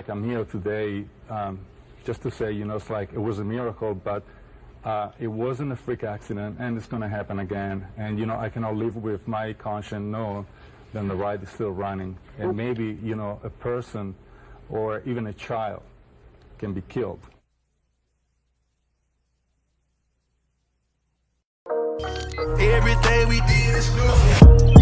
like I'm here today just to say, it's like it was a miracle, but it wasn't a freak accident, and it's going to happen again. And, I cannot live with my conscience know that the ride is still running. And maybe, a person or even a child can be killed. Everything we did is good.